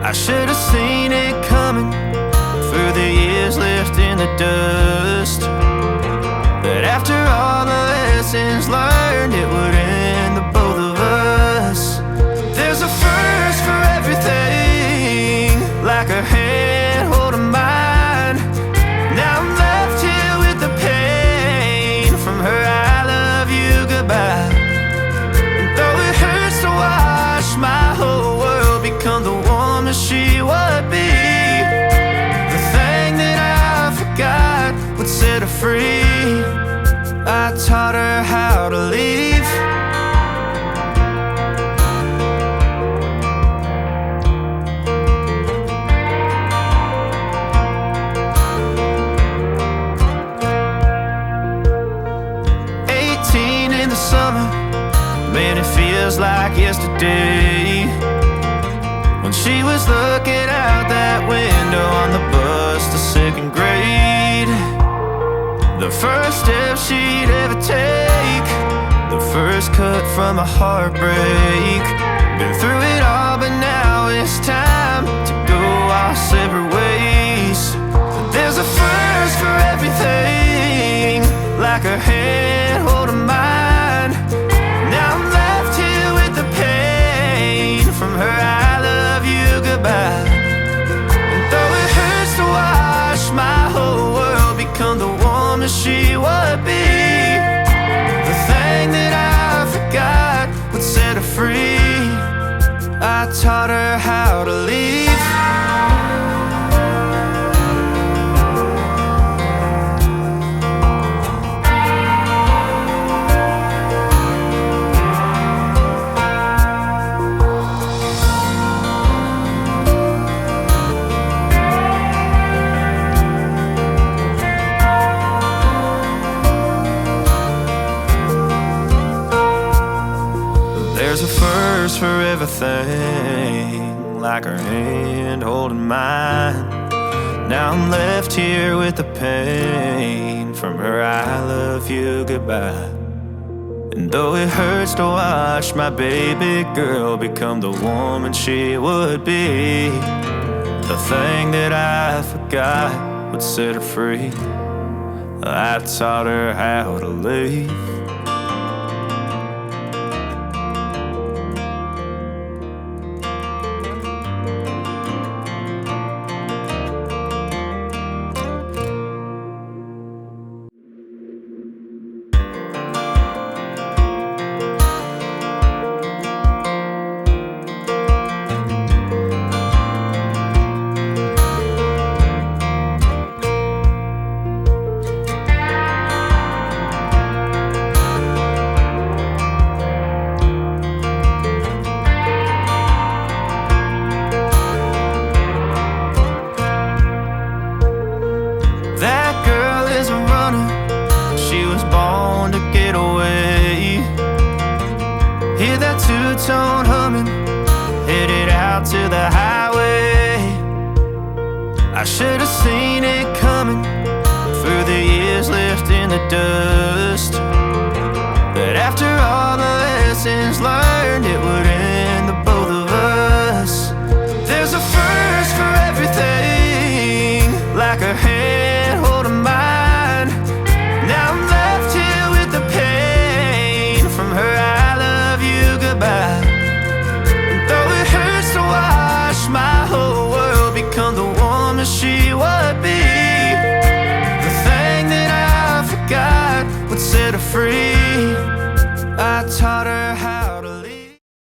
I should have seen it coming through the years left in the dust, that after all the lessons learned, it would end the both of us. There's a first for everything, like her hand holding mine. Now I'm left here with the pain from her I love you goodbye. And though it hurts to watch my whole world become the woman she would be, the thing that I forgot would set her free. I taught her how to leave. In the summer, man, it feels like yesterday, when she was looking out that window on the bus to second grade. The first step she'd ever take, the first cut from a heartbreak. Been through it all, but now it's time to go our separate ways. There's a first for everything, like her hand holding mine. Now I'm left here with the pain from her I love you goodbye. And though it hurts to watch my whole world become the woman she would be, the thing that I forgot would set her free. I taught her how to leave. There's a first for everything, like her hand holding mine. Now I'm left here with the pain from her I love you goodbye. And though it hurts to watch my baby girl become the woman she would be, the thing that I forgot would set her free. I taught her how to leave. That girl is a runner, she was born to get away. Hear that two-tone humming, headed out to the highway. I should have seen it coming through the years left in the dust, that after all the lessons learned, it would end